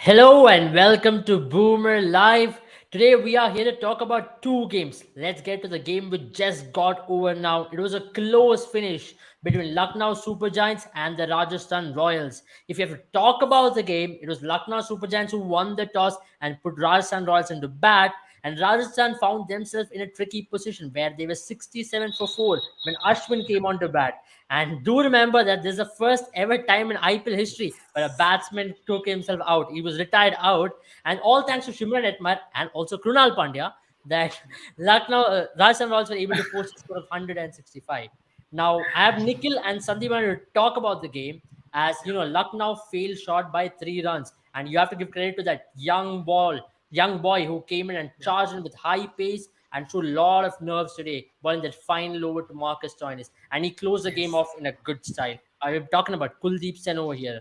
Hello and welcome to Boomer Live. Today we are here to talk about two games. Let's get to the game which just got over now. It was a close finish between Lucknow Super Giants and the Rajasthan Royals. If you have to talk about the game, it was Lucknow Super Giants who won the toss and put Rajasthan Royals into bat. And Rajasthan found themselves in a tricky position where they were 67 for 4 when Ashwin came on to bat. And do remember that this is the first ever time in IPL history where a batsman took himself out. He was retired out. And all thanks to Shimran Etmar and also Krunal Pandya that Rajasthan Royals were able to post a score of 165. Now, I have Nikhil and Sandipani to talk about the game. As you know, Lucknow failed short by 3 runs, and you have to give credit to that young boy who came in and charged in with high pace and showed a lot of nerves today, bowling that final over to Marcus Stoinis. And he closed the game off in a good style. I'm talking about Kuldeep Sen over here.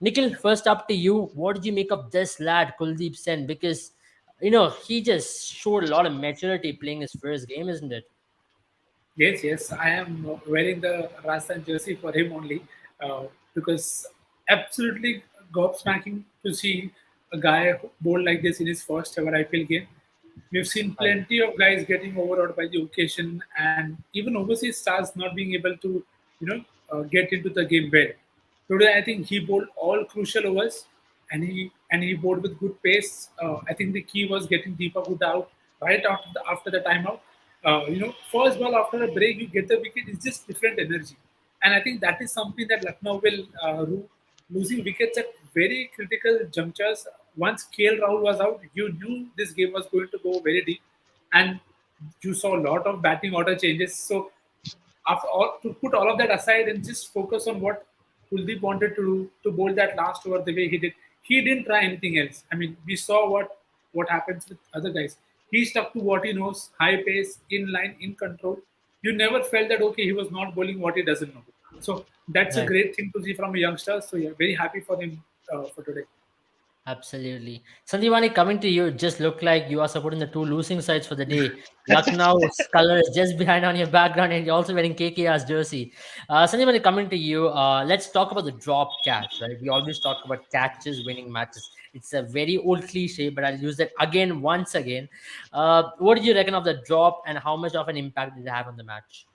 Nikhil, first up to you. What did you make of this lad, Kuldeep Sen? Because, he just showed a lot of maturity playing his first game, isn't it? Yes. I am wearing the Rajasthan jersey for him only because absolutely gobsmacking to see a guy bowl like this in his first ever IPL game. We've seen Right. plenty of guys getting overawed by the occasion, and even overseas stars not being able to, get into the game well. Today, I think he bowled all crucial overs, and he bowled with good pace. I think the key was getting Deepak Huda out right after the timeout. First ball after a break, you get the wicket. It's just different energy, and I think that is something that Lucknow will losing wickets at very critical junctures. Once KL Rahul was out, you knew this game was going to go very deep, and you saw a lot of batting order changes. So after all, to put all of that aside and just focus on what Kuldeep wanted to do to bowl that last over the way he did. He didn't try anything else. I mean, we saw what happens with other guys. He stuck to what he knows, high pace, in line, in control. You never felt that okay, he was not bowling what he doesn't know. So that's a Right. great thing to see from a youngster. So yeah, very happy for him for today. Absolutely. Sandivani, coming to you, it just look like you are supporting the two losing sides for the day. Lucknow's color is just behind on your background, and you're also wearing KKR's jersey. Sandivani, coming to you, let's talk about the drop catch, right? We always talk about catches winning matches. It's a very old cliche, but I'll use that again, once again. What did you reckon of the drop, and how much of an impact did it have on the match?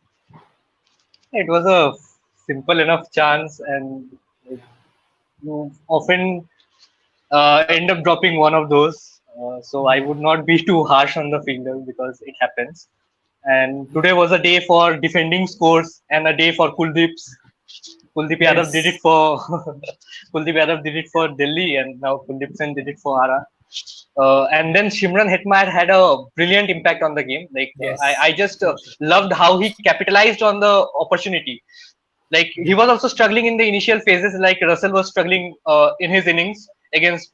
It was a simple enough chance, and like, you often end up dropping one of those. So I would not be too harsh on the fielder because it happens. And today was a day for defending scores and a day for Kuldeep's. Kuldeep Yadav did it Yes. for Kuldeep Yadav did it for Delhi, and now Kuldeep Sen did it for Ara. And then Shimran Hetmar had a brilliant impact on the game. Like I Yes. just loved how he capitalized on the opportunity. Like he was also struggling in the initial phases, like Russell was struggling in his innings against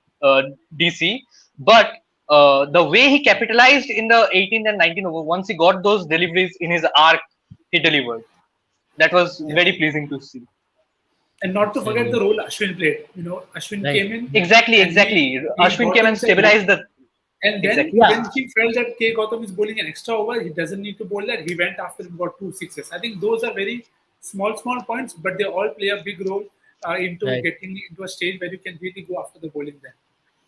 DC, but the way he capitalized in the 18th and 19th over, once he got those deliveries in his arc, he delivered. That was Yeah. very pleasing to see. And not to forget the Absolutely. role Ashwin played. Ashwin Right. came in and Exactly. he Ashwin brought came and himself home. stabilized the. And then Exactly. Yeah. when he felt that K Gautam is bowling an extra over, he doesn't need to bowl that. He went after and got 2 sixes. I think those are very small points, but they all play a big role into Right. getting into a stage where you can really go after the bowling then.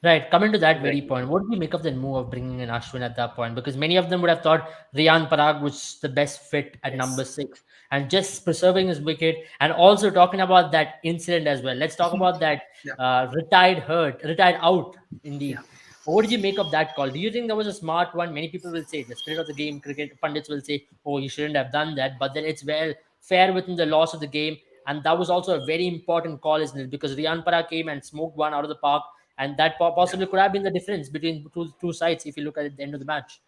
Right, coming to that very Exactly. point, what do you make of the move of bringing in Ashwin at that point? Because many of them would have thought Riyan Parag was the best fit at number Yes. 6 and just preserving his wicket and also talking about that incident as well. Let's talk about that Yeah. retired out Yeah. indeed. What did you make of that call? Do you think that was a smart one? Many people will say the spirit of the game, cricket pundits will say, oh, you shouldn't have done that. But then it's well fair within the loss of the game. And that was also a very important call, isn't it? Because Riyan Parag came and smoked one out of the park and that Yeah. possibly could have been the difference between two sides if you look at the end of the match.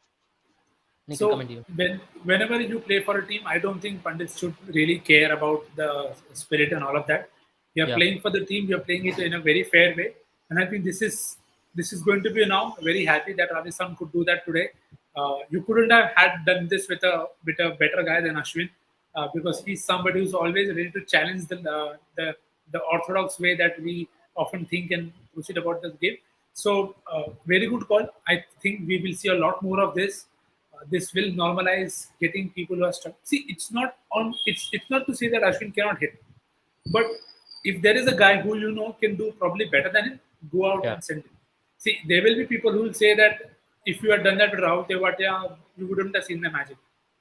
Nikhil, So coming to you. whenever you play for a team, I don't think pundits should really care about the spirit and all of that. You're Yeah, playing for the team. You're playing it in a very fair way, and I think this is going to be now. Very happy that Rajasthan could do that today. You couldn't have had done this with a better guy than Ashwin, because he's somebody who's always ready to challenge the orthodox way that we often think and proceed about the game. So very good call. I think we will see a lot more of this. This will normalize getting people who are stuck. See, it's not on. It's not to say that Ashwin cannot hit, but if there is a guy who you know can do probably better than him, go out yeah. and send him. See, there will be people who will say that if you had done that with Rahul Tewatia, you wouldn't have seen the magic.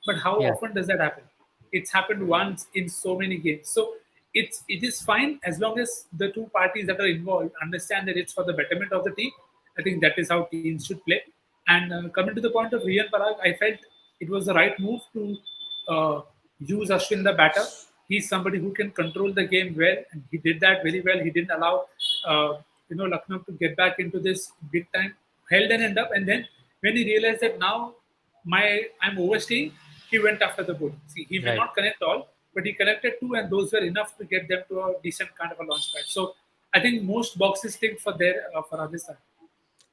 But how Yeah, often does that happen? It's happened once in so many games. So it is fine as long as the two parties that are involved understand that it's for the betterment of the team. I think that is how teams should play. And coming to the point of Riyan Parag, I felt it was the right move to use Ashwin the batter. He's somebody who can control the game well, and he did that very well. He didn't allow Lucknow to get back into this big time, held an end up, and then when he realized that now I'm overstaying, he went after the bull. See, he may right. not connect all, but he connected two, and those were enough to get them to a decent kind of a launch pad. So I think most boxes ticked for their for Rajasthan.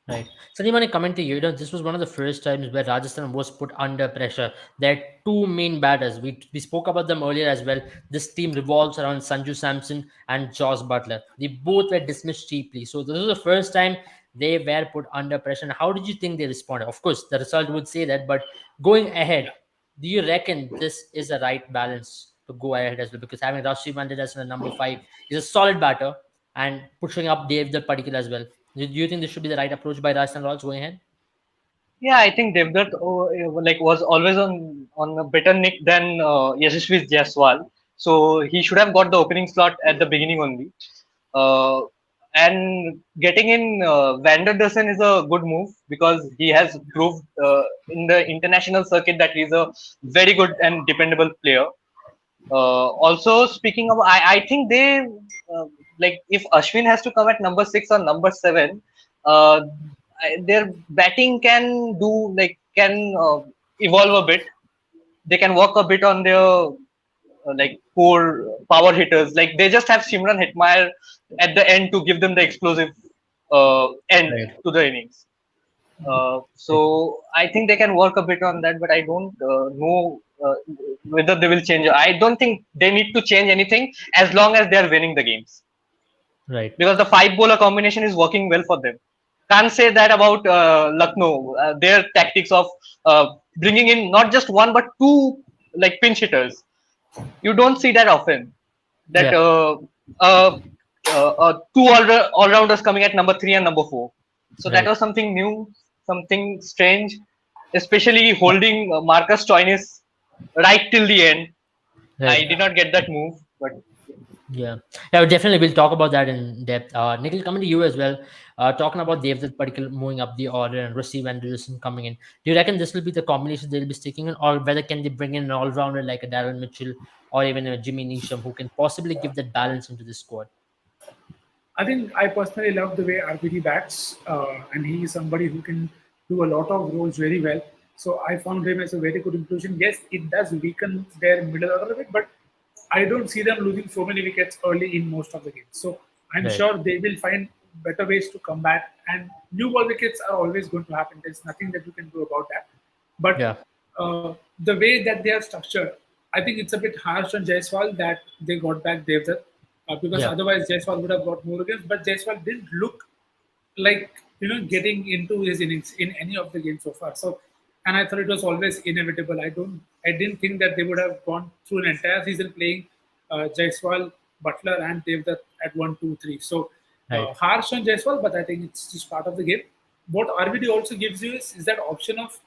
Right. Sandipani, coming to you, this was one of the first times where Rajasthan was put under pressure. Their two main batters, we spoke about them earlier as well. This team revolves around Sanju Samson and Josh Butler. They both were dismissed cheaply. So this was the first time they were put under pressure. And how did you think they responded? Of course, the result would say that, but going ahead, do you reckon this is a right balance to go ahead as well? Because having Rashid Mandit as the number five is a solid batter and pushing up Dave the particular as well. Do you think this should be the right approach by Rajasthan Royals going ahead? Yeah, I think Devdutt like was always on a better nick than Yashasvi Jaiswal. So he should have got the opening slot at the beginning only. Uh, and getting in Vander Dussen is a good move because he has proved in the international circuit that he's a very good and dependable player. Also, speaking of, I think they like if Ashwin has to come at number 6 or number 7, uh, their batting can do like can evolve a bit. They can work a bit on their like core power hitters. Like they just have Simran Hetmeyer at the end to give them the explosive end Right. to the innings. So I think they can work a bit on that, but I don't know whether they will change. I don't think they need to change anything as long as they are winning the games Right. because the five bowler combination is working well for them. Can't say that about Lucknow. Their tactics of bringing in not just one but two like pinch hitters. You don't see that often. That Yeah. uh, two all rounders coming at number 3 and number 4. So that Right. was something new, something strange, especially holding Marcus Stoinis right till the end. I Right. did not get that move, but Yeah. Yeah, definitely. We'll talk about that in depth. Nikhil, coming to you as well. Talking about Devdutt particular moving up the order and Receive and Anderson coming in. Do you reckon this will be the combination they'll be sticking in, or whether can they bring in an all rounder like a Darren Mitchell or even a Jimmy Neesham who can possibly give that balance into the squad? I think I personally love the way RPD bats, and he is somebody who can do a lot of roles very well. So I found him as a very good inclusion. Yes, it does weaken their middle order a bit, but I don't see them losing so many wickets early in most of the games. So I'm Right. sure they will find better ways to combat. And new ball wickets are always going to happen. There's nothing that you can do about that. But Yeah. the way that they are structured, I think it's a bit harsh on Jaiswal that they got back Devdutt, because Yeah. otherwise Jaiswal would have got more games. But Jaiswal didn't look like getting into his innings in any of the games so far. So, and I thought it was always inevitable. I didn't think that they would have gone through an entire season playing Jaiswal, Butler, and Devdutt at 1, 2, 3. So Right. harsh on Jaiswal, but I think it's just part of the game. What RVD also gives you is that option of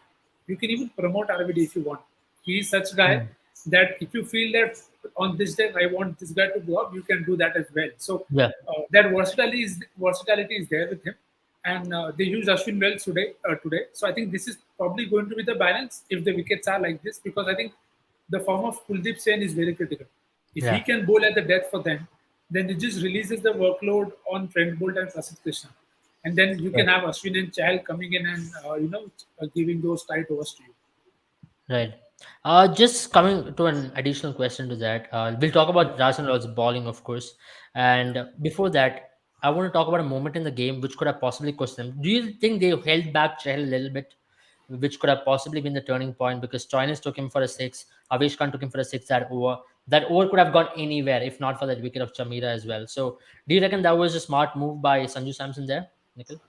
you can even promote RVD if you want. He's such a guy Mm. that if you feel that on this day I want this guy to go up, you can do that as well. So Yeah. that versatility is there with him, and they use Ashwin well today. So I think this is probably going to be the balance if the wickets are like this, because I think the form of Kuldeep Sen is very critical. If he Yeah. can bowl at the death for them, then it just releases the workload on Trent Bolt and Prasidh Krishna, and then you Yeah. can have Ashwin and Chahal coming in and giving those tight overs to you. Right. Just coming to an additional question to that, we'll talk about Rajasthan Royals bowling, of course. And before that, I want to talk about a moment in the game which could have possibly cost them. Do you think they held back Chahal a little bit, which could have possibly been the turning point? Because Stoinis took him for a six, Avesh Khan took him for a six that over. That over could have gone anywhere if not for that wicket of Chamira as well. So, do you reckon that was a smart move by Sanju Samson there, Nikhil?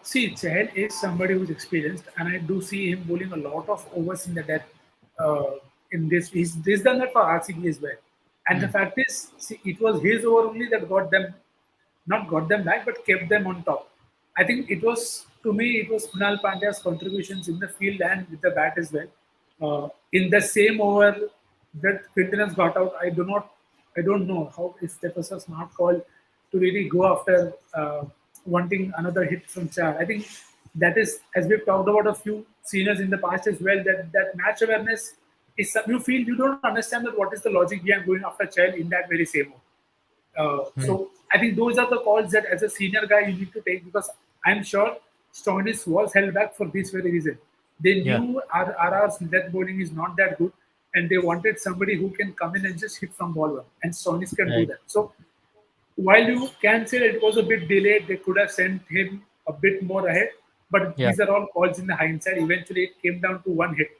See, Chahal is somebody who's experienced, and I do see him bowling a lot of overs in the death. In this, he's done that for RCB as well. And the Hmm. fact is, see, it was his over only that got them, not got them back, but kept them on top. I think it was, to me, it was Kunal Pandya's contributions in the field and with the bat as well. In the same over that Quinton has got out, I don't know how if that was a smart call to really go after wanting another hit from Char. I think that is, as we've talked about a few seniors in the past as well, that match awareness is you feel you don't understand that what is the logic behind going after Char in that very same over. Right. So I think those are the calls that as a senior guy you need to take, because I'm sure Stoinis was held back for this very reason. They Yeah. knew RR's death bowling is not that good, and they wanted somebody who can come in and just hit from ball one, and Stoinis can do Right. that. So while you can say that it was a bit delayed, they could have sent him a bit more ahead. But Yeah. these are all calls in the hindsight. Eventually, it came down to one hit.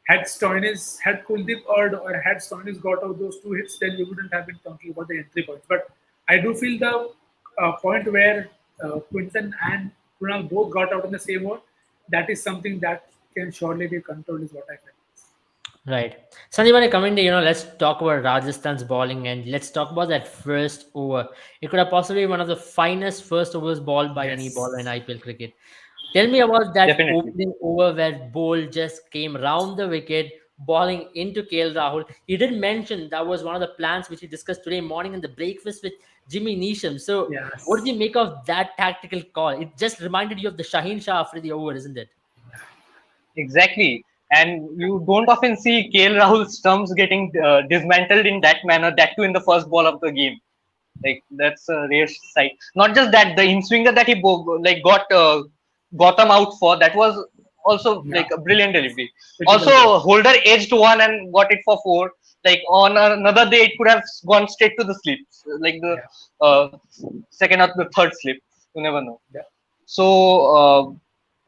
Had Kuldeep earned or had Stoinis got out those two hits, then we wouldn't have been talking about the entry points. But I do feel the point where Quinton and Kunal both got out in the same over, that is something that can surely be controlled, is what I feel. Right. Sandipani, coming to, let's talk about Rajasthan's bowling and let's talk about that first over. It could have possibly been one of the finest first overs bowled by any bowler in Yes. IPL cricket. Tell me about that Definitely. opening over where Bowl just came round the wicket, bowling into KL Rahul. He did mention that was one of the plans which he discussed today morning in the breakfast with Jimmy Neesham. So, what did Yes. you make of that tactical call? It just reminded you of the Shaheen Shah after the over, isn't it? Exactly. And you don't often see KL Rahul stumps getting dismantled in that manner, that too in the first ball of the game. Like that's a rare sight. Not just that, the in swinger that he got Gotham out for, that was also Yeah. like a brilliant delivery. Critical ball. Also, Holder edged one and got it for four. Like on another day, it could have gone straight to the slip, like the Yeah. uh, second or the third slip. You never know. Yeah. So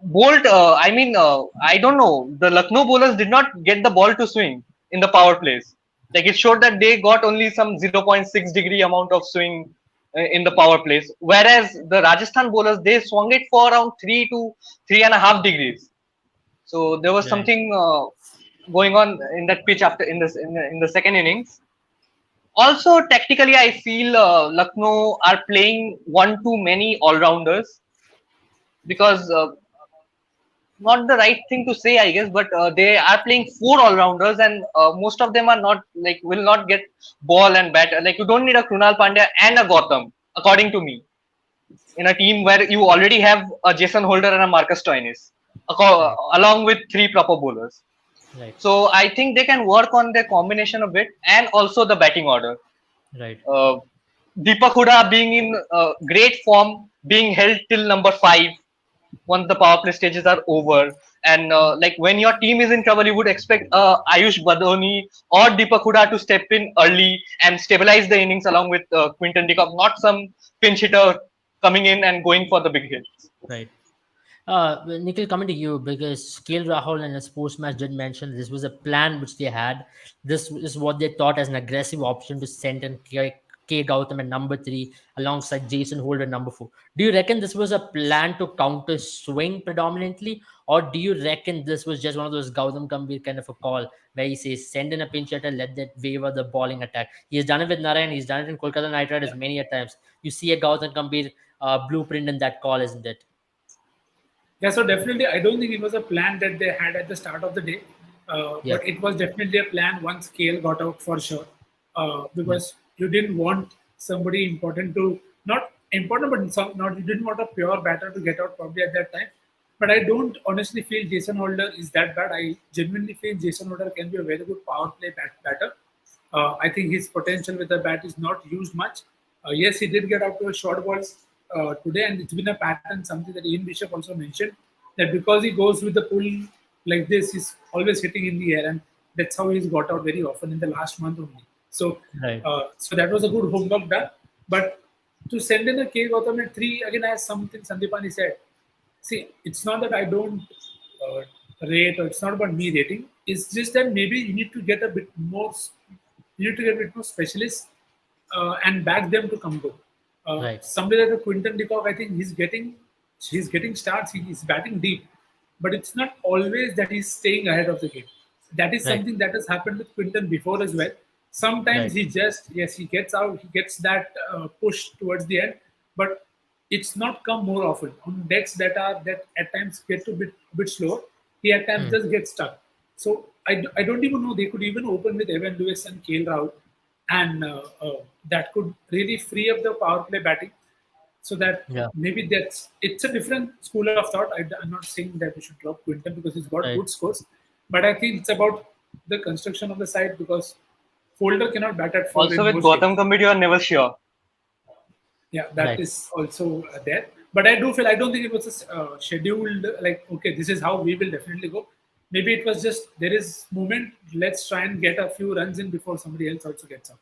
Bolt, I don't know. The Lucknow bowlers did not get the ball to swing in the power plays. Like it showed that they got only some 0.6 degree amount of swing in the power plays, whereas the Rajasthan bowlers they swung it for around 3 to 3.5 degrees. So there was Right. something going on in that pitch after in the second innings. Also, tactically, I feel Lucknow are playing one too many all rounders because not the right thing to say, I guess, but they are playing four all rounders, and most of them are not like will not get ball and bat. Like you don't need a Krunal Pandya and a Gotham, according to me, in a team where you already have a Jason Holder and a Marcus Stoinis, Right. along with three proper bowlers. Right. So I think they can work on their combination a bit, and also the batting order. Right. Uh, Deepak Huda being in great form, being held till number 5 once the power play stages are over. And like when your team is in trouble, you would expect Ayush Badoni or Deepak Huda to step in early and stabilize the innings along with Quinton de Kock, not some pinch hitter coming in and going for the big hits. Right. Well, Nikhil, coming to you because KL Rahul and the sports match did mention this was a plan which they had. This is what they thought as an aggressive option to send in K. Gautam at number 3 alongside Jason Holder number 4. Do you reckon this was a plan to counter swing predominantly, or do you reckon this was just one of those Gautam Gambhir kind of a call where he says send in a pinch hitter, let that waver the bowling attack? He has done it with Narayan, he's done it in Kolkata Knight Riders many a times. You see a Gautam Gambhir blueprint in that call, isn't it? Yeah, so definitely, I don't think it was a plan that they had at the start of the day, Yeah. but it was definitely a plan once KL got out for sure, Yeah. because you didn't want somebody important to not important, but not you didn't want a pure batter to get out probably at that time. But I don't honestly feel Jason Holder is that bad. I genuinely feel Jason Holder can be a very good power play batter. I think his potential with the bat is not used much. Yes, he did get out to a short ball today, and it's been a pattern, something that Ian Bishop also mentioned, that because he goes with the pull like this, he's always hitting in the air, and that's how he's got out very often in the last month only. So, Right. so that was a good homework done. But to send in a K Gautam at 3 again, as something Sandipani said, see, it's not that I don't rate, or it's not about me rating. It's just that maybe you need to get a bit more. You need to get a bit more specialists and back them to come go. Right. Somebody like a Quinton de Kock, I think he's getting starts. He's batting deep, but it's not always that he's staying ahead of the game. That is Right. something that has happened with Quinton before as well. Sometimes Right. he just, yes, he gets out, he gets that push towards the end, but it's not come more often on decks that at times get to bit slower. He at times Hmm. just gets stuck. So I don't even know they could even open with Evan Lewis and Kale Rahul, and that could really free up the power play batting. So that Yeah. maybe it's a different school of thought. I'm not saying that we should drop Quinton because he's got Right. good scores, but I think it's about the construction of the side because Folder cannot bat at four Also in with most Gautam games. Gambhir, you are never sure. Yeah, that Right. is also there. But I do feel I don't think it was a scheduled like okay, this is how we will definitely go. Maybe it was just there is movement. Let's try and get a few runs in before somebody else also gets up.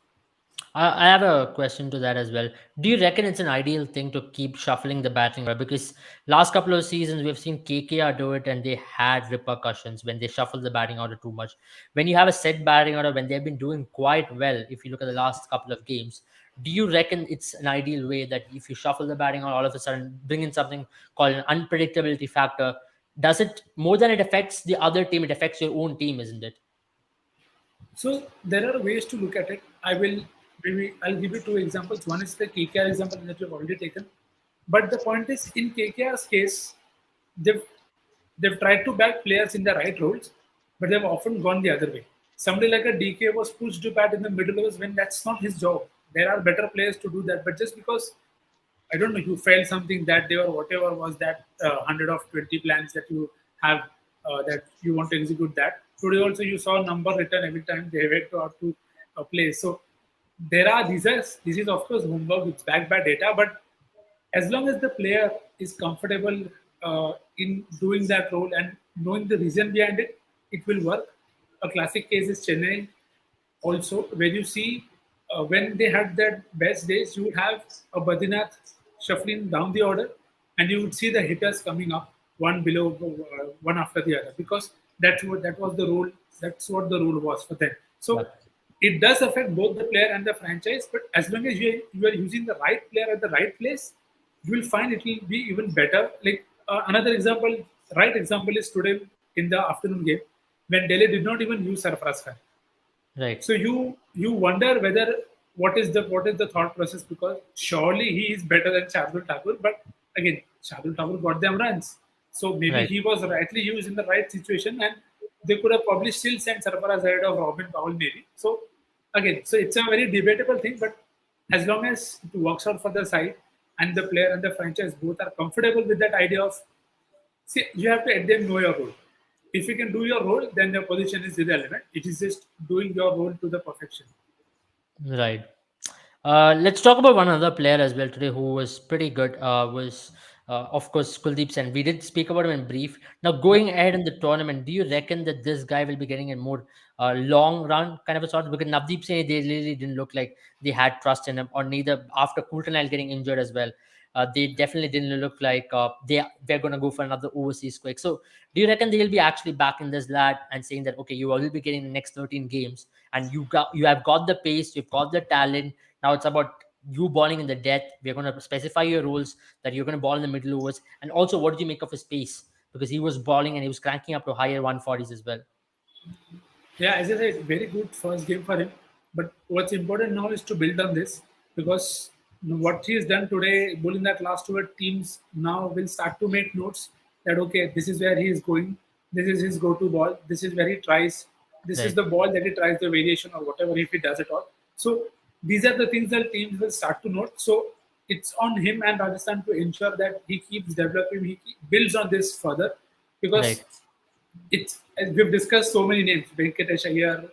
I have a question to that as well. Do you reckon it's an ideal thing to keep shuffling the batting order? Because last couple of seasons we've seen KKR do it, and they had repercussions when they shuffle the batting order too much. When you have a set batting order, when they've been doing quite well, if you look at the last couple of games, do you reckon it's an ideal way that if you shuffle the batting order, all of a sudden bring in something called an unpredictability factor? Does it more than it affects the other team? It affects your own team, isn't it? So there are ways to look at it. I'll give you two examples. One is the KKR example that you've already taken. But the point is in KKR's case, they've they've tried to back players in the right roles, but they've often gone the other way. Somebody like a DK was pushed to bat in the middle overs when that's not his job. There are better players to do that, but just because I don't know, you failed something that day or whatever was that 100 of 20 plans that you have that you want to execute that. Today also you saw a number written every time they went out to a place. So there are this is of course homework, it's backed by data, but as long as the player is comfortable in doing that role and knowing the reason behind it, it will work. A classic case is Chennai also, where you see when they had their best days, you would have a Badinath shuffling down the order, and you would see the hitters coming up one below one after the other because that was the rule. That's what the rule was for them. Yeah. So it does affect both the player and the franchise, but as long as you are using the right player at the right place, you will find it will be even better. Like another example, right example is today in the afternoon game when Delhi did not even use Sarfaraz Khan. Right. So you wonder whether what is the thought process because surely he is better than Shardul Thakur, but again Shardul Thakur got them runs, so maybe Right. he was rightly used in the right situation, and they could have probably still sent Sarfaraz ahead of Robin Powell maybe. So again, so it's a very debatable thing, but as long as it works out for the side and the player and the franchise both are comfortable with that idea of see, you have to at them know your role. If you can do your role, then your position is irrelevant. It is just doing your role to the perfection. Right. Let's talk about one other player as well today who was pretty good. Was of course Kuldeep Sen. We did speak about him in brief. Now going ahead in the tournament, do you reckon that this guy will be getting a more long run kind of a sort? Because Navdeep Singh, they really didn't look like they had trust in him, or neither after Coulter getting injured as well. They definitely didn't look like they're going to go for another overseas quick. So do you reckon they'll be actually back in this lad and saying that okay, you will be getting the next 13 games and you have got the pace, you've got the talent. Now it's about you bowling in the death. We're going to specify your rules that you're going to ball in the middle overs. And also, what did you make of his pace? Because he was bowling and he was cranking up to higher 140s as well. Yeah, as I said, very good first game for him. But what's important now is to build on this because what he has done today, bowling that last over teams now will start to make notes that okay, this is where he is going, this is his go-to ball, this is where he tries, this is Right, the ball that he tries the variation or whatever if he does it all. So these are the things that teams will start to note. So it's on him and Rajasthan to ensure that he keeps developing, builds on this further because right, it's we've discussed so many names. Venkatesh Iyer,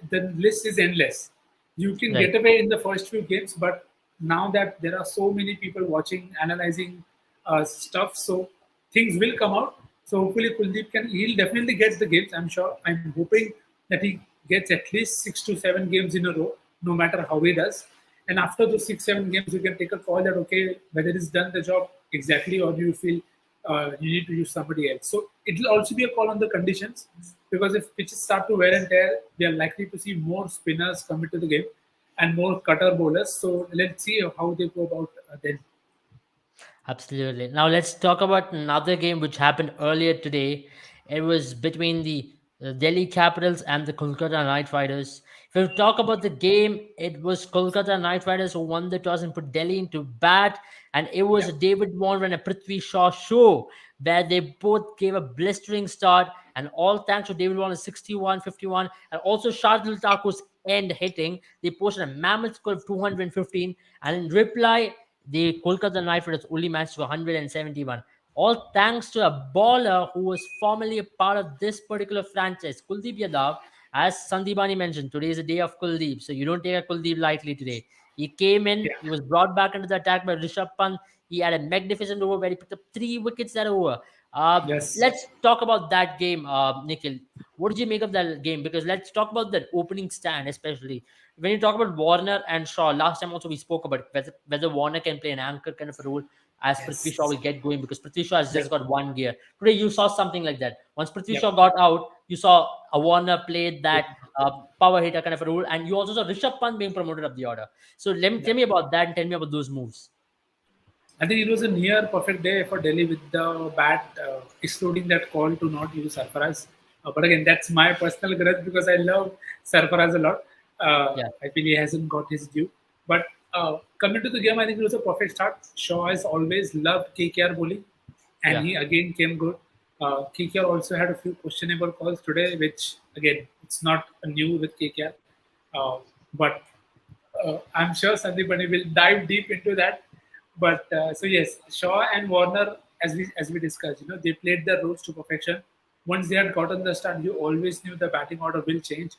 the list is endless. You can right. get away in the first few games, but now that there are so many people watching, analyzing stuff, so things will come out. So hopefully Kuldeep he'll definitely get the games. I'm sure. I'm hoping that he gets at least 6 to 7 games in a row, no matter how he does. And after those 6 7 games, you can take a call that okay, whether he's done the job exactly or do you feel you need to use somebody else. So it will also be a call on the conditions because if pitches start to wear and tear, we are likely to see more spinners come into the game and more cutter bowlers. So let's see how they go about then. Absolutely. Now let's talk about another game which happened earlier today. It was between the the Delhi Capitals and the Kolkata Knight Riders. If we talk about the game, it was Kolkata Knight Riders who won the toss and put Delhi into bat, and it was Yeah. a David Warner and a Prithvi Shaw show where they both gave a blistering start, and all thanks to David Warner's 61-51 and also Shardul Thakur's end hitting, they posted a mammoth score of 215, and in reply, the Kolkata Knight Riders only managed to 171. All thanks to a baller who was formerly a part of this particular franchise, Kuldeep Yadav. As Sandipani mentioned, today is a day of Kuldeep, so you don't take a Kuldeep lightly today. He came in, Yeah. he was brought back into the attack by Rishabh Pant. He had a magnificent over where he picked up 3 wickets that over. Yes. Let's talk about that game, Nikhil. What did you make of that game? Because let's talk about that opening stand, especially when you talk about Warner and Shaw. Last time also we spoke about whether Warner can play an anchor kind of a role as Prithvi Shaw will Yes. get going, because Prithvi Shaw has Yes. just got one gear. Today you saw something like that. Once Prithvi Yep. Shaw got out, you saw a Warner played that power hitter kind of a role, and you also saw Rishabh Pant being promoted up the order. So let me Yeah. tell me about that and tell me about those moves. I think it was a near perfect day for Delhi with the bat, excluding that call to not use Sarfaraz. But again, that's my personal grudge because I love Sarfaraz a lot. Yeah, I feel he hasn't got his due. But coming to the game, I think it was a perfect start. Shaw has always loved KKR bowling, and yeah, he again came good. KKR also had a few questionable calls today, which again, it's not new with KKR. But I'm sure Sandipani will dive deep into that. But so yes, Shaw and Warner, as we discussed, they played their roles to perfection. Once they had gotten the start, you always knew the batting order will change,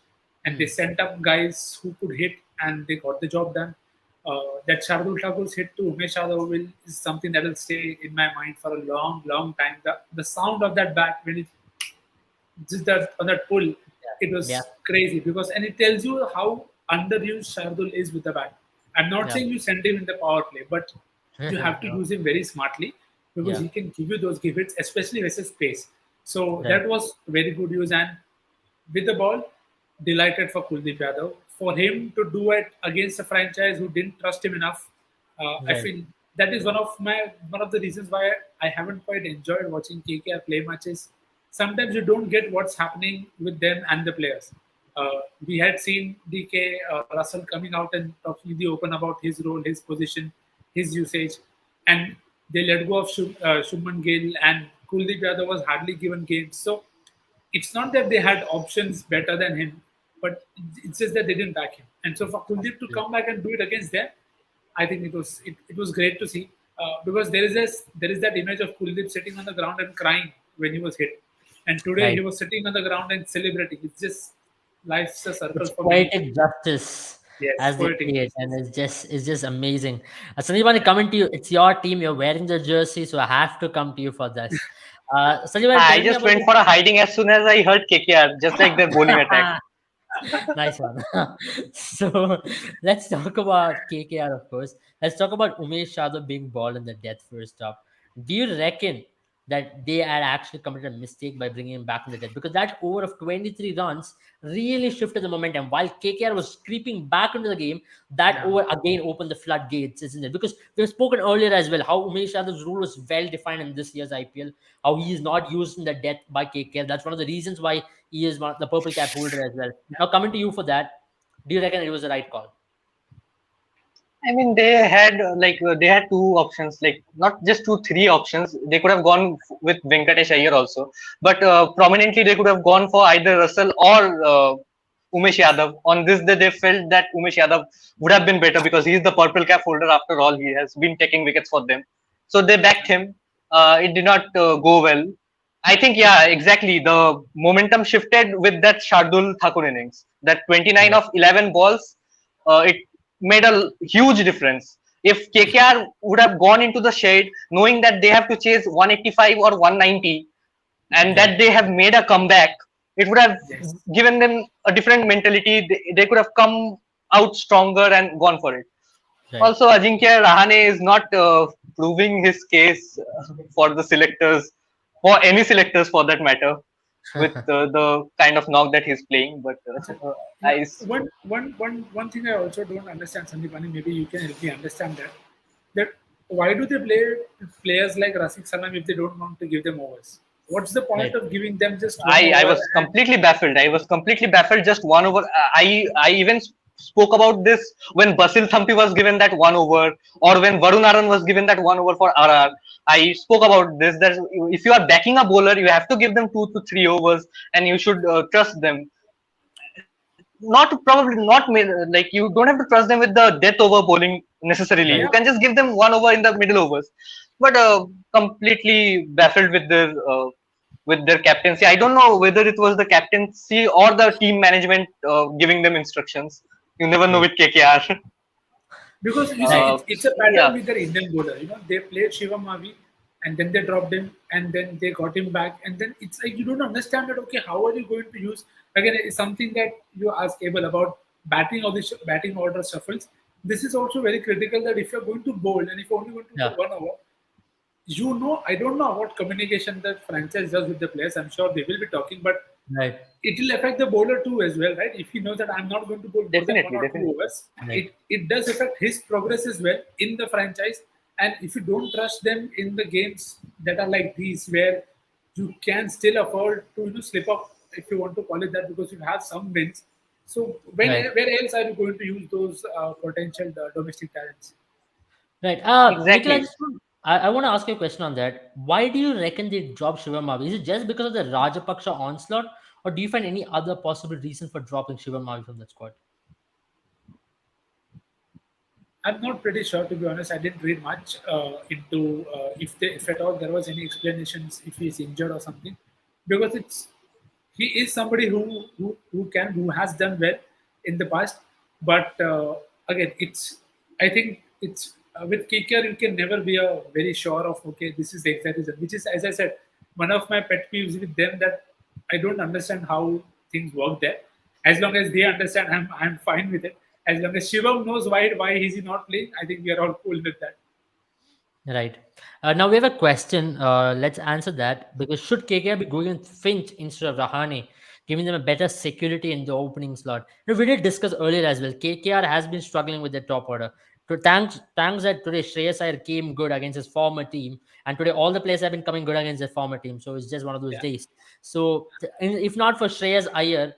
and they hmm, sent up guys who could hit, and they got the job done. That Shardul Thakur's hit to Umesh Yadav is something that will stay in my mind for a long, long time. The sound of that bat when it just that on that pull, it yeah, was crazy because and it tells you how underused Shardul is with the bat. I'm not yeah, saying you send him in the power play, but you have to yeah, use him very smartly because yeah, he can give you those give hits, especially versus pace. So right, that was very good use. And with the ball, delighted for Kuldeep Yadav. For him to do it against a franchise who didn't trust him enough, I right, feel that is one of the reasons why I haven't quite enjoyed watching KKR play matches. Sometimes you don't get what's happening with them and the players. We had seen DK Russell coming out and talking in the open about his role, his position, his usage, and they let go of Shubman Gill, and Kuldeep Yadav was hardly given games. So it's not that they had options better than him, but it's just that they didn't back him. And so for Kuldeep to come back and do it against them, I think it was great to see because there is that image of Kuldeep sitting on the ground and crying when he was hit, and today he right. was sitting on the ground and celebrating. It's just life's a circle It's for many. poetic justice, Yes, as they poetic say it, and justice. it's just amazing. Sanjeevani, coming to you, it's your team. You're wearing the jersey, so I have to come to you for this. Sanjeevani, I tell me just about went for a hiding as soon as I heard KKR, just like their bowling attack. the nice one. So let's talk about KKR, of course. Let's talk about Umesh Yadav being balled in the death first stop. Do you reckon that they had actually committed a mistake by bringing him back in the death? Because that over of 23 runs really shifted the momentum. While KKR was creeping back into the game, that Yeah. over again opened the floodgates, isn't it? Because we've spoken earlier as well how Umesh Yadav's rule was well defined in this year's IPL, how he is not used in the death by KKR. That's one of the reasons why he is the purple cap holder as well. Yeah. Now, coming to you for that, do you reckon it was the right call? I mean, they had two options, like not just two, three options. They could have gone with Venkatesh Iyer also, but prominently they could have gone for either Russell or Umesh Yadav. On this day, they felt that Umesh Yadav would have been better because he is the purple cap holder after all. He has been taking wickets for them, so they backed him. It did not go well. I think, yeah, exactly. The momentum shifted with that Shardul Thakur innings. That 29 Right, of 11 balls, it made a huge difference. If KKR would have gone into the shade knowing that they have to chase 185 or 190 and right, that they have made a comeback, it would have Yes. given them a different mentality. They could have come out stronger and gone for it. right. Also, Ajinkya Rahane is not proving his case for the selectors, for any selectors for that matter, with the kind of knock that he's playing. But Yeah. I, One thing I also don't understand, Sandipani, maybe you can help me understand that. That why do they play players like Rasik Salam if they don't want to give them overs? What's the point Right. of giving them just one I over? was And completely baffled. I was completely baffled. Just one over. I even spoke about this when Basil Thampi was given that one over, or when Varun Aaron was given that one over for RR. I spoke about this. That if you are backing a bowler, you have to give them 2 to 3 overs, and you should trust them. Like you don't have to trust them with the death over bowling necessarily. Right. You yeah, can just give them one over in the middle overs. But completely baffled with their captaincy. I don't know whether it was the captaincy or the team management giving them instructions. You never know Right. with KKR. because you see, Right. it's a Yeah, pattern with their Indian bowler. They played Shivam Mavi, and then they dropped him, and then they got him back, and then it's like you don't understand that. Okay, how are you going to use again? It's something that you ask Abel about batting or the batting order shuffles. This is also very critical that if you're going to bowl and if you're only going to bowl Yeah. one over, I don't know what communication that franchise does with the players. I'm sure they will be talking, but Right. it will affect the bowler too as well, right? If he knows that I'm not going to bowl more than one definitely, or two definitely. overs, Right. it does affect his progress as well in the franchise. And if you don't trust them in the games that are like these, where you can still afford to slip up, if you want to call it that, because you have some wins. So Right. where else are you going to use those potential domestic talents? Right. Nikhil, Exactly. I want to ask you a question on that. Why do you reckon they dropped Shivam Mavi? Is it just because of the Rajapaksha onslaught, or do you find any other possible reason for dropping Shivam Mavi from that squad? I'm not pretty sure, to be honest. I didn't read much into if at all there was any explanations if he's injured or something, because he is somebody who has done well in the past, but again, I think it's with KKR you can never be very sure of, okay, this is the exact reason, which is, as I said, one of my pet peeves with them, that I don't understand how things work there. As long as they understand, I'm fine with it. As long as Shivam knows why is he not playing, I think we are all cool with that. Right. Now we have a question. Let's answer that because should KKR be going with Finch instead of Rahane, giving them a better security in the opening slot? We did discuss earlier as well. KKR has been struggling with their top order. So thanks that today Shreyas Iyer came good against his former team, and today all the players have been coming good against their former team. So it's just one of those Yeah. days. So if not for Shreyas Iyer,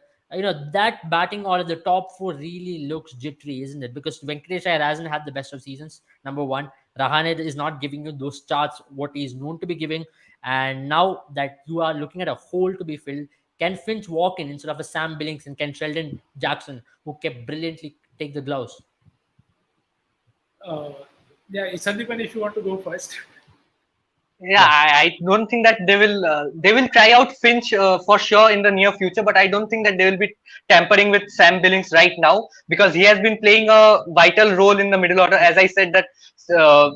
that batting order, the top four really looks jittery, isn't it? Because Venkatesh Iyer hasn't had the best of seasons. Number one, Rahane is not giving you those starts what he is known to be giving. And now that you are looking at a hole to be filled, can Finch walk in instead of a Sam Billings, and can Sheldon Jackson, who kept brilliantly, take the gloves? Uh, yeah, Sandipani, if you want to go first. Yeah, Yeah, I don't think that they will try out Finch for sure in the near future, but I don't think that they will be tampering with Sam Billings right now because he has been playing a vital role in the middle order. As I said that uh,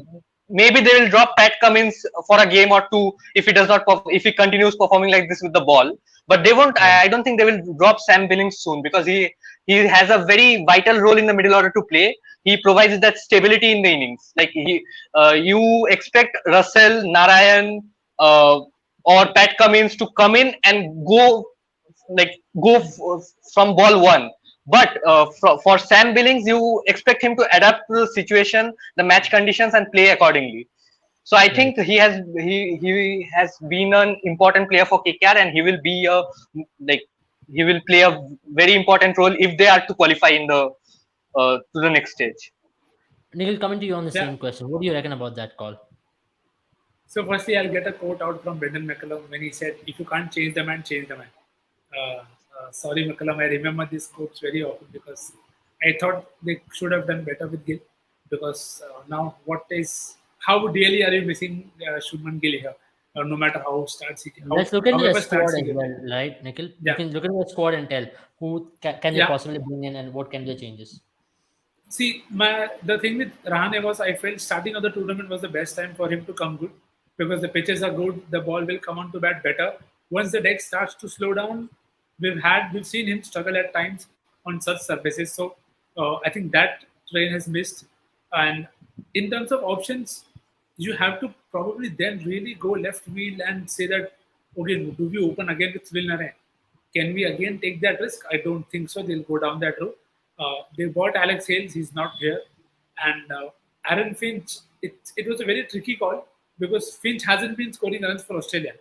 maybe they will drop Pat Cummins for a game or two if he does not if he continues performing like this with the ball. But they won't. right, I don't think they will drop Sam Billings soon because he has a very vital role in the middle order to play. He provides that stability in the innings. Like you expect Russell, Narayan, uh, or Pat Cummins to come in and like go from ball one. But for Sam Billings, you expect him to adapt to the situation, the match conditions, and play accordingly. So I right. think he has been an important player for KKR, and he will be like he will play a very important role if they are to qualify in the to the next stage. Nikhil, coming to you on the Yeah. same question. What do you reckon about that call? So firstly, I'll get a quote out from Brendan McCullum when he said, "If you can't change the man, change the man." Sorry, McCullum, I remember these quotes very often because I thought they should have done better with Gill. Because now, how really are you missing Shubman Gill here? No matter how starts he, Let's look into the however squad starts he as get. well, right, Nikhil? You Yeah, can look into the squad and tell who can they yeah. possibly bring in and what can be the changes. See, the thing with Rahane was I felt starting of the tournament was the best time for him to come good because the pitches are good, the ball will come on to bat better. Once the deck starts to slow down, we've seen him struggle at times on such surfaces. So I think that train has missed. And in terms of options, you have to probably then really go left wheel and say that, okay, do we open again with Will Narayan? Can we again take that risk? I don't think so. They'll go down that route. They bought Alex Hales. He's not here. And Aaron Finch, it was a very tricky call because Finch hasn't been scoring runs for Australia.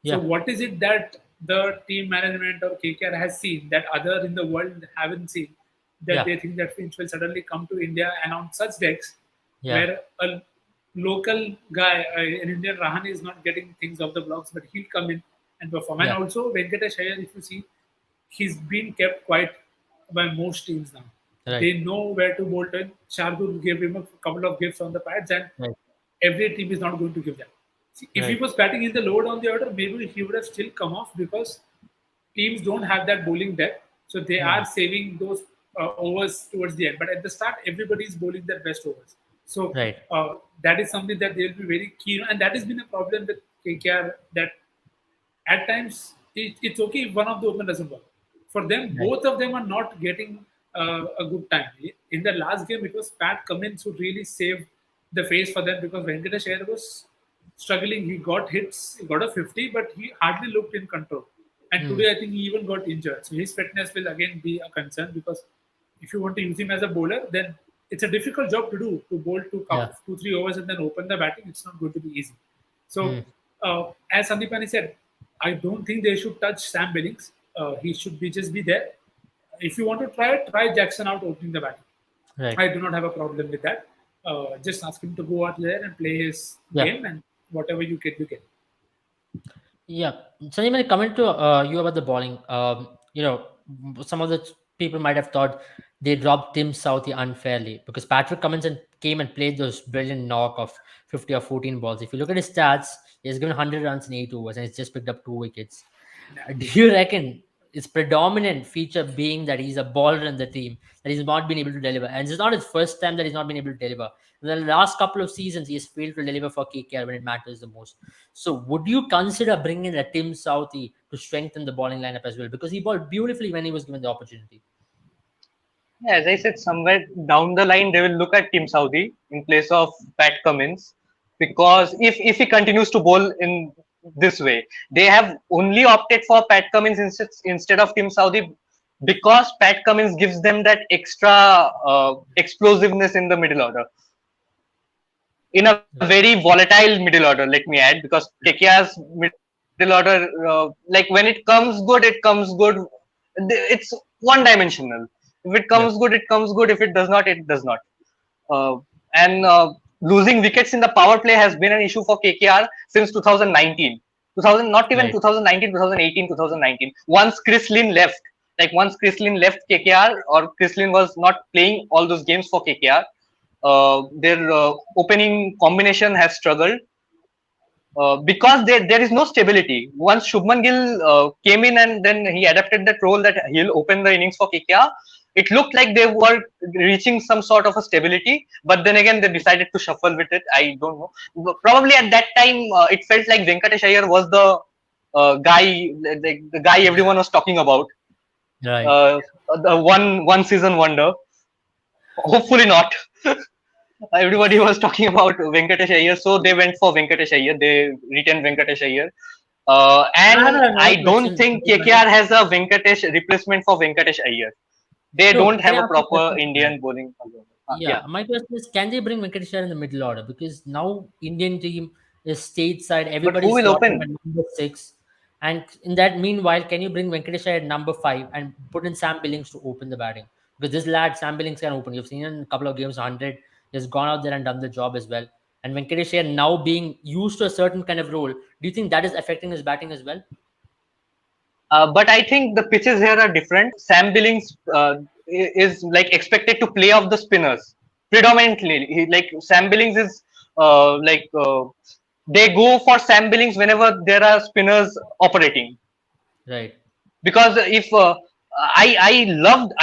So Yeah. what is it that the team management or KKR has seen that other in the world haven't seen, that Yeah. they think that Finch will suddenly come to India and on such decks Yeah. where a local guy, an Indian Rahane is not getting things off the blocks, but he'll come in and perform. And Yeah. also Venkatesh Iyer, if you see, he's been kept quiet by most teams now. Right. They know where to bolt in. Shardul gave him a couple of gifts on the pads, and Right. every team is not going to give that. See, if he Right. was batting in the lower down the order, maybe he would have still come off because teams don't have that bowling depth. So they Yeah. are saving those overs towards the end. But at the start, everybody is bowling their best overs. So Right. that is something that they'll be very keen on. And that has been a problem with KKR, that at times it's okay if one of the open doesn't work. For them, Right. both of them are not getting a good time. In the last game, it was Pat Cummins who really saved the face for them because Venkatesh Iyer was struggling. He got hits, he got a 50, but he hardly looked in control. And Mm. today, I think he even got injured. So his fitness will again be a concern because if you want to use him as a bowler, then it's a difficult job to do to bowl Yeah. 2-3 overs and then open the batting. It's not going to be easy. So, Mm. as Sandipani said, I don't think they should touch Sam Billings. He should be just be there. If you want to try it, try Jackson out opening the batting. Right. I do not have a problem with that. Just ask him to go out there and play his Yeah. game, and whatever you get, you get. Yeah. Sanjay, when I comment to you about the bowling, some of the people might have thought they dropped Tim Southey unfairly because Patrick Cummins and came and played those brilliant knock of 50 or 14 balls. If you look at his stats, he has given 100 runs in 8 overs and he's just picked up 2 wickets. Do you reckon his predominant feature being that he's a bowler in the team, that he's not been able to deliver? And it's not his first time that he's not been able to deliver. In the last couple of seasons, he has failed to deliver for KKR when it matters the most. So, would you consider bringing in a Tim Southey to strengthen the bowling lineup as well? Because he bowled beautifully when he was given the opportunity. Yeah, as I said, somewhere down the line they will look at Tim Southey in place of Pat Cummins, because if he continues to bowl in this way, they have only opted for Pat Cummins instead of Tim Southey because Pat Cummins gives them that extra explosiveness in the middle order, in a very volatile middle order. Let me add, because KKR's middle order, like when it comes good, it's one dimensional. If it comes Yeah. good, it comes good. If it does not, it does not. Uh, and losing wickets in the power play has been an issue for KKR since 2019. 2000, not even Right. 2019, 2018, 2019. Once Chris Lynn left, once Chris Lynn left KKR, or Chris Lynn was not playing all those games for KKR, their opening combination has struggled because there is no stability. Once Shubman Gill came in and then he adapted that role that he'll open the innings for KKR, it looked like they were reaching some sort of a stability. But then again, they decided to shuffle with it. I don't know. Probably at that time, it felt like Venkatesh Iyer was the guy, the guy everyone was talking about. Right. Uh, the one season wonder. Hopefully not. Everybody was talking about Venkatesh Iyer, so they went for Venkatesh Iyer. They retained Venkatesh Iyer. I have And another I don't question. think KKR has a Venkatesh replacement for Venkatesh Iyer. They No, don't can have I a ask you a proper question for that? Indian bowling. Yeah. Yeah, my question is, can they bring Venkatesh Iyer in the middle order? Because now Indian team is stateside, But who everybody's will slotted at open? number 6. And in that meanwhile, can you bring Venkatesh Iyer at number 5 and put in Sam Billings to open the batting? Because this lad, Sam Billings, can open. You've seen in a couple of games, 100. He's gone out there and done the job as well. And Venkatesh Iyer now being used to a certain kind of role, do you think that is affecting his batting as well? But I think the pitches here are different. Sam Billings is like expected to play off the spinners predominantly. Sam Billings is they go for Sam Billings whenever there are spinners operating. Right. Because if I loved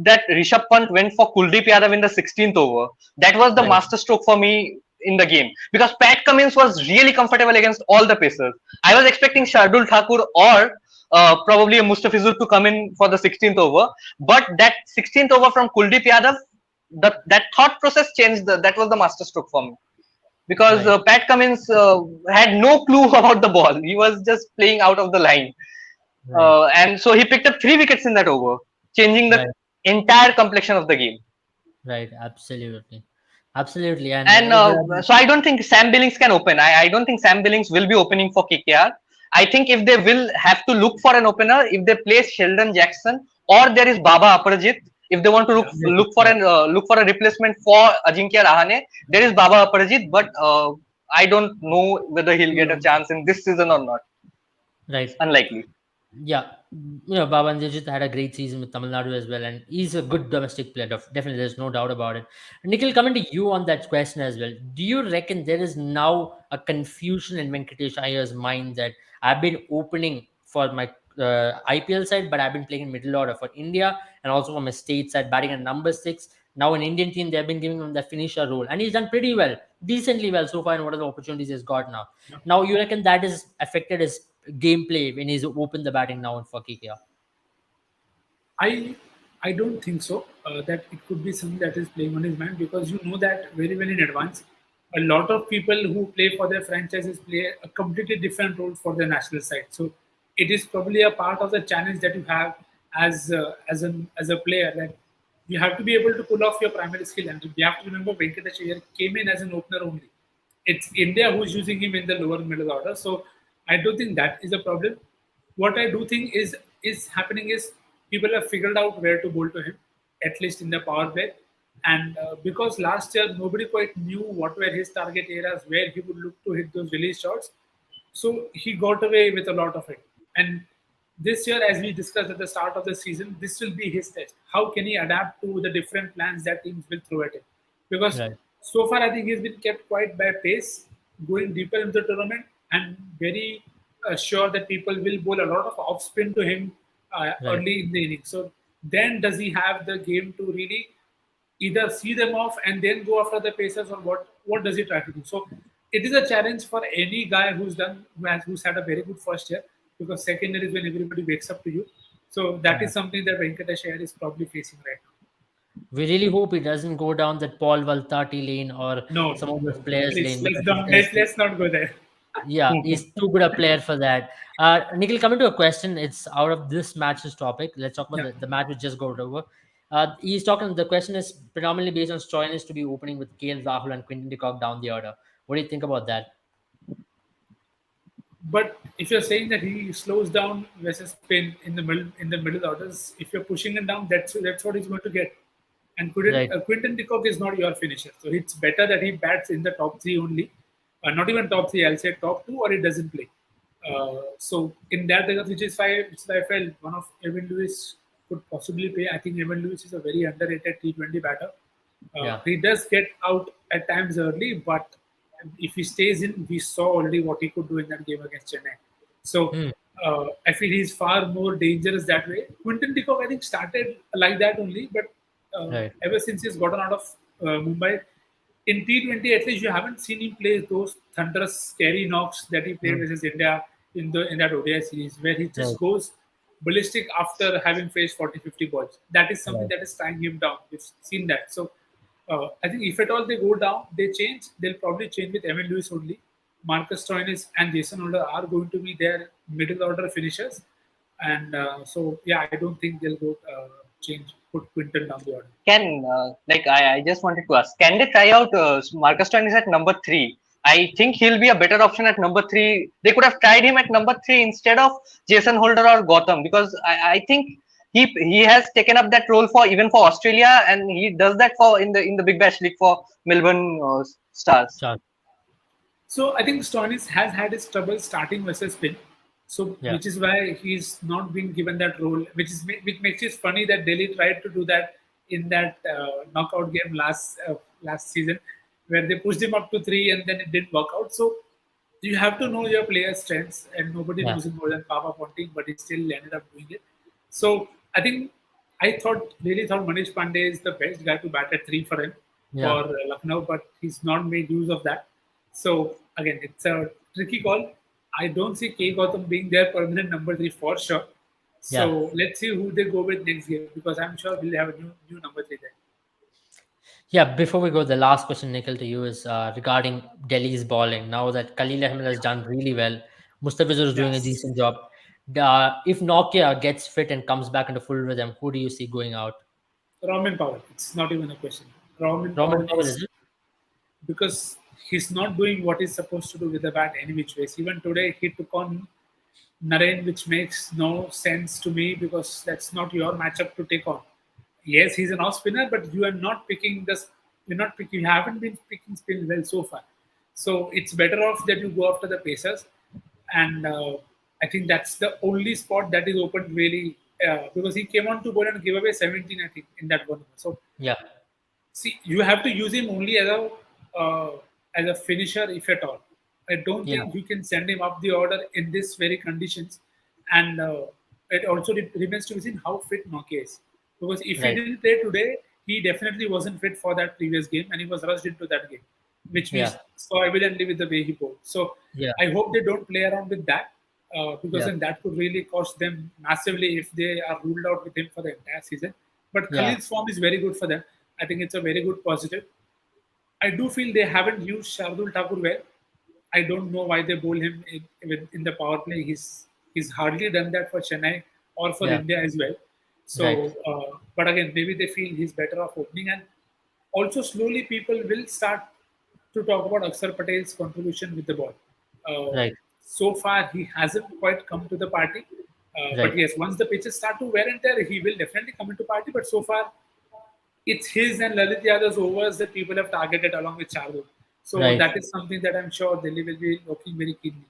that Rishabh Pant went for Kuldeep Yadav in the 16th over. That was the Right. master stroke for me in the game, because Pat Cummins was really comfortable against all the pacers. I was expecting Shardul Thakur or probably a Mustafizur to come in for the 16th over, but that 16th over from Kuldeep Yadav, that thought process changed. That was the master stroke for me, because Right. Pat Cummins had no clue about the ball. He was just playing out of the line. Right. And so he picked up 3 wickets in that over, changing the Right. entire complexion of the game. Right. Absolutely. Absolutely. And And so I don't think Sam Billings can open. I don't think Sam Billings will be opening for KKR. I think if they will have to look for an opener, if they play Sheldon Jackson or there is Baba Aparajit, if they want to Yeah. look for a replacement for Ajinkya Rahane, there is Baba Aparajit, but I don't know whether he'll get a No. chance in this season or not. It's Right. unlikely. Yeah, Baban Dijit had a great season with Tamil Nadu as well, and he's a good domestic player. Definitely, there's no doubt about it. Nikhil, coming to you on that question as well, do you reckon there is now a confusion in Venkatesh Iyer's mind that I've been opening for my IPL side, but I've been playing in middle order for India and also for my state side, batting at number six. Now, in Indian team, they've been giving him the finisher role, and he's done pretty well, decently well so far in whatever opportunities he's got now. Yeah. Now, you reckon that is affected his gameplay when he's opened the batting now for KKR? I I don't think so. That it could be something that is playing on his mind because you know that very well in advance. A lot of people who play for their franchises play a completely different role for their national side. So it is probably a part of the challenge that you have as a player that you have to be able to pull off your primary skill. And you have to remember Venkatesh Iyer came in as an opener only. It's India who's using him in the lower middle order. So I don't think that is a problem. What I do think is happening is people have figured out where to bowl to him, at least in the power play. And because last year nobody quite knew what were his target areas, where he would look to hit those release shots, so he got away with a lot of it. And this year, as we discussed at the start of the season, this will be his test. How can he adapt to the different plans that teams will throw at him? Because Right. so far, I think he's been kept quite by pace, going deeper into the tournament, and very sure that people will bowl a lot of off spin to him Right. early in the inning. So then, does he have the game to really either see them off and then go after the pacers, or what does he try to do? So it is a challenge for any guy who's had a very good first year, because second year is when everybody wakes up to you. So that Yeah. is something that Venkatesh Iyer is probably facing right We really hope he doesn't go down that Paul Valtati lane or now. No, some of no, those players please lane because he let's, does. let's not go there. Yeah, he's too good a player for that. Nikhil, coming to a question, it's out of this match's topic. Let's talk about Yeah, the match we just got over. He's talking. The question is predominantly based on Stoinis to be opening with KL Rahul and Quinton de Kock down the order. What do you think about that? but if you're saying that he slows down versus spin in the middle orders, if you're pushing him down, that's what he's going to get. And Right. Quinton de Kock is not your finisher, so it's better that he bats in the top three only, not even top three. I'll say top two, or he doesn't play. So in that regard, which is why I felt one of Evan Lewis could possibly play. I think Evan Lewis is a very underrated T20 batter. Yeah. He does get out at times early, but if he stays in, we saw already what he could do in that game against Chennai. So Hmm. I feel he's far more dangerous that way. Quinton de Kock, I think, started like that only, but Right. ever since he's gotten out of Mumbai, in T20 at least you haven't seen him play those thunderous, scary knocks that he played Hmm. versus India in that ODI series, where he Right. just goes ballistic after having faced 40, 50 balls. That is something Right. that is tying him down. We've seen that. So I think if at all they go down, they change. They'll probably change with Evan Lewis only. Marcus Stoinis and Jason Holder are going to be their middle order finishers, and so yeah, I don't think they'll go put Quinton down the order. I just wanted to ask, can they try out Marcus Stoinis at number three? I think he'll be a better option at number three. They could have tried him at number three instead of Jason Holder or Gotham, because I think he has taken up that role for even for Australia, and he does that for in the Big Bash League for Melbourne Stars. Sure. So I think Stoinis has had his trouble starting versus spin, so Yeah. which is why he's not been given that role. Which makes it funny that Delhi tried to do that in that knockout game last season, where they pushed him up to three and then it didn't work out. So you have to know your player's strengths, and nobody Yeah. knows it more than Papa Ponting, but he still ended up doing it. So I think really thought Manish Pandey is the best guy to bat at three for him for Yeah. Lucknow, but he's not made use of that. So again, it's a tricky call. I don't see K Gautam being their permanent number three for sure. Yeah. So let's see who they go with next game, because I'm sure we'll have a new number three there. Yeah, before we go, the last question, Nikhil, to you is regarding Delhi's bowling. Now that Khalil Ahmed has done really well, Mustafizur is doing a Yes, decent job. If Nokia gets fit and comes back into full rhythm, who do you see going out? Roman Powell. It's not even a question. Roman Roman Powell Powell, is is it? because he's not doing what he's supposed to do with the bat any which ways. Even today, he took on. Naren, which makes no sense to me because that's not your matchup to take on. Yes, he's an off spinner, but you are not picking this. You're not picking. You haven't been picking spin well so far. So it's better off that you go after the Pacers, and I think that's the only spot that is open really because he came on to board and give away 17, I think, in that one. So Yeah, see, you have to use him only as a finisher, if at all. I don't yeah, think you can send him up the order in this very conditions. And it also remains to be seen how fit Nokia is. Because if he right. didn't play today, he definitely wasn't fit for that previous game, and he was rushed into that game, which we Yeah, saw evidently with the way he bowled. So yeah, I hope they don't play around with that, because yeah, then that could really cost them massively if they are ruled out with him for the entire season. But yeah, Khalil's form is very good for them. I think it's a very good positive. I do feel they haven't used Shardul Thakur well. I don't know why they bowl him in the power play. He's hardly done that for Chennai or for yeah. India as well. Right. So, but again, maybe they feel he's better off opening. And also, slowly people will start to talk about Akshar Patel's contribution with the ball. Uh, Right. so far, he hasn't quite come to the party. But Right. yes, once the pitches start to wear and tear, he will definitely come into party. But so far, it's his and Lalit Yadav's overs that people have targeted along with Chardul. So Right. that is something that I'm sure Delhi will be looking very keenly.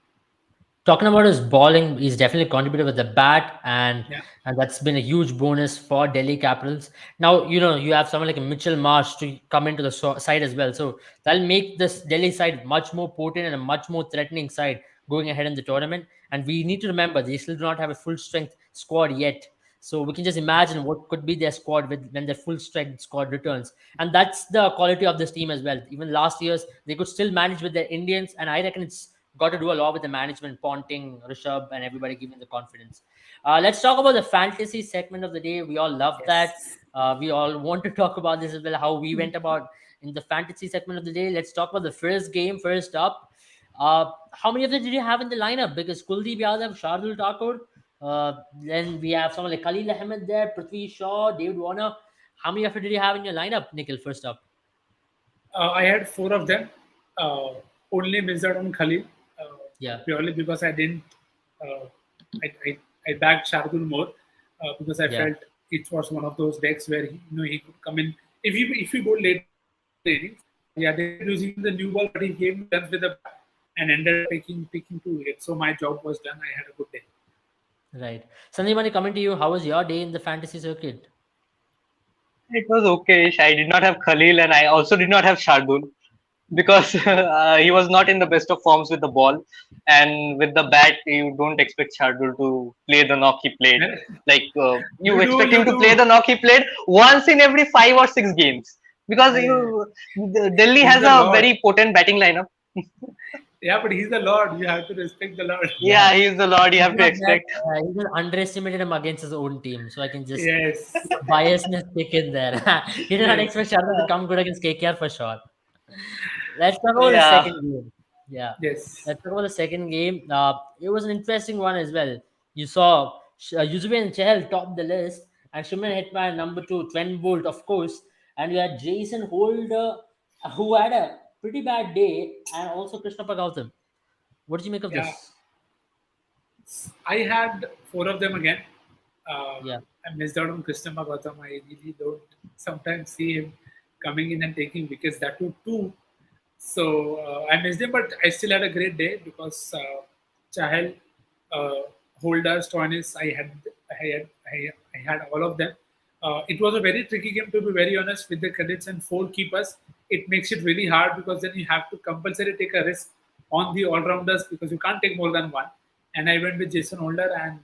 Talking about his bowling, he's definitely contributed with the bat, and Yeah. that's been a huge bonus for Delhi Capitals. Now you have someone like Mitchell Marsh to come into the side as well, so that'll make this Delhi side much more potent and a much more threatening side going ahead in the tournament. And we need to remember they still do not have a full strength squad yet. So we can just imagine what could be their squad when their full strength squad returns. And that's the quality of this team as well. Even last year's, they could still manage with their Indians, and I reckon it's got to do a lot with the management, Ponting, Rishabh, and everybody giving the confidence. Let's talk about the fantasy segment of the day. We all love that. Yes. We all want to talk about this as well, how we went about in the fantasy segment of the day. Let's talk about the first game first up. How many of them did you have in the lineup? Because Kuldeep Yadav, Shardul Thakur, then we have someone like Khalil Ahmed there, Prithvi Shaw, David Warner. How many of it did you have in your lineup, Nikhil, first up? I had four of them. Uh, Only missed out on Khalil, Yeah, purely because I didn't. Uh, I backed Shardul more because I yeah. felt it was one of those decks where he could come in if he bowled later in the innings. Yeah, they ended using the new ball, but he gave me runs with the bat and ended up picking 2 wickets. So my job was done. I had a good day. Right. Sandipani, coming to you, how was your day in the fantasy circuit? It was okay. I did not have Khalil, and I also did not have Shardul because he was not in the best of forms with the ball, and with the bat, you don't expect Shardul to play the knock he played. Like you You do, expect him you to play do. the knock he played once in every 5 or 6 games because Yeah. Delhi He's has the a Lord. very potent batting lineup. Yeah, but he's the Lord. You have to respect the Lord. Yeah. Yeah, he's the Lord. You It's have to not that expect. he just underestimated him against his own team, so I can just Yes. biasness kick in there. He did not Yes. expect Sharma to come good against KKR for sure. Let's talk about the Yeah, second game. Yeah, Yes. let's talk about the second game. It was an interesting one as well. You saw Yuzvi and Chahal top the list, and Shuman Hitman number two, Trent Bolt, of course, and you had Jason Holder, who had a pretty bad day, and also Krishna Gautam. What did you make of Yeah. this? I had four of them again. Uh, Yeah, I missed out on Krishna Gautam. I really don't sometimes see him coming in and taking wickets. That too, two. So I missed him, but I still had a great day because Chahal, uh, Holder, Stoinis, I had all of them. It was a very tricky game to be very honest with the cadets and four keepers. It makes it really hard because then you have to compulsory take a risk on the all-rounders because you can't take more than one. And I went with Jason Holder and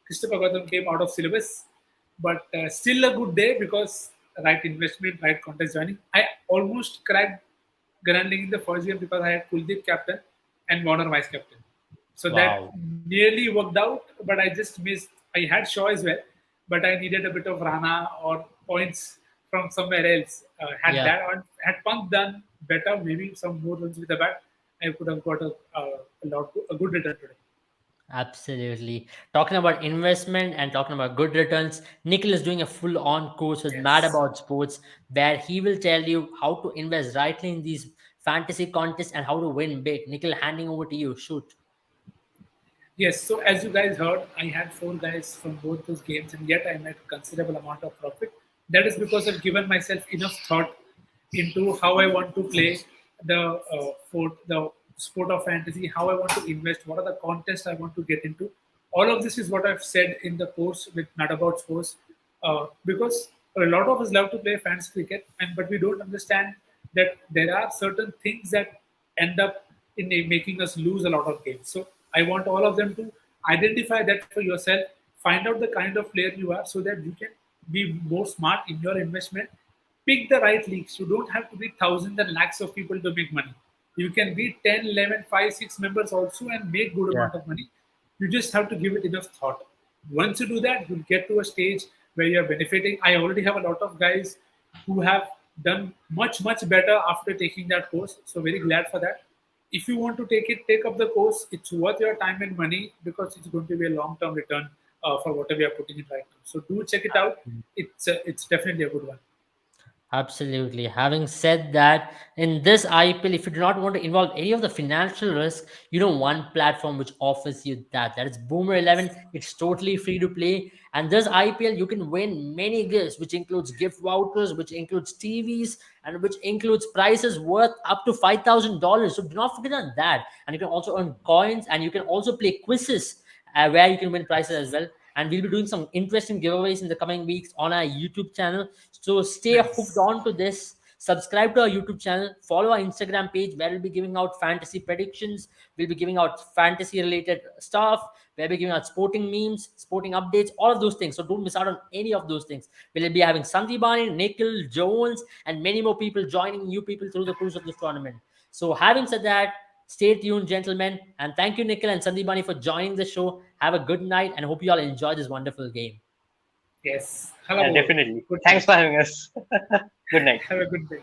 Christopher Gautam came out of syllabus, but still a good day because right investment, right contest joining. I almost cracked Grand League in the first game because I had Kuldeep captain and Warner vice captain. So that wow. nearly worked out, but I just missed. I had Shaw as well, but I needed a bit of Rana or points from somewhere else. Had Yeah. that on, had Punk done better, maybe some more runs with the bat, I could have got a good return today. Absolutely. Talking about investment and talking about good returns, Nikhil is doing a full on course with Mad Yes. About Sports where he will tell you how to invest rightly in these fantasy contests and how to win big. Nikhil, handing over to you. Shoot. Yes, so as you guys heard, I had four guys from both those games, and yet I made considerable amount of profit. That is because I've given myself enough thought into how I want to play the sport of fantasy, how I want to invest, what are the contests I want to get into. All of this is what I've said in the course with Not About Sports, because a lot of us love to play fantasy cricket, and but we don't understand that there are certain things that end up in making us lose a lot of games. So I want all of them to identify that for yourself, find out the kind of player you are, so that you can be more smart in your investment. Pick the right leagues. You don't have to be thousands and lakhs of people to make money. You can be 10, 11, 5, 6 members also and make good Yeah. amount of money. You just have to give it enough thought. Once you do that, you'll get to a stage where you're benefiting. I already have a lot of guys who have done much, much better after taking that course. So very glad for that. If you want to take up the course. It's worth your time and money because it's going to be a long-term return for whatever you're putting in right now. So do check it out. It's definitely a good one. Absolutely. Having said that, in this IPL, if you do not want to involve any of the financial risk, you know one platform which offers you that. That is Boomer 11. It's totally free to play. And this IPL, you can win many gifts, which includes gift vouchers, which includes TVs, and which includes prizes worth up to $5,000. So do not forget on that. And you can also earn coins, and you can also play quizzes where you can win prizes as well. And we'll be doing some interesting giveaways in the coming weeks on our YouTube channel. So stay hooked Nice. on to this. Subscribe to our YouTube channel. Follow our Instagram page where we'll be giving out fantasy predictions. We'll be giving out fantasy related stuff. We'll be giving out sporting memes, sporting updates, all of those things. So don't miss out on any of those things. We'll be having Sandipani, Nikhil, Jones, and many more people joining new people through the course of this tournament. So having said that, stay tuned, gentlemen. And thank you, Nikhil and Sandipani, for joining the show. Have a good night and hope you all enjoy this wonderful game. Yes. Yeah, Hello. definitely. Good Thanks night. for having us. Good night. Have a good day.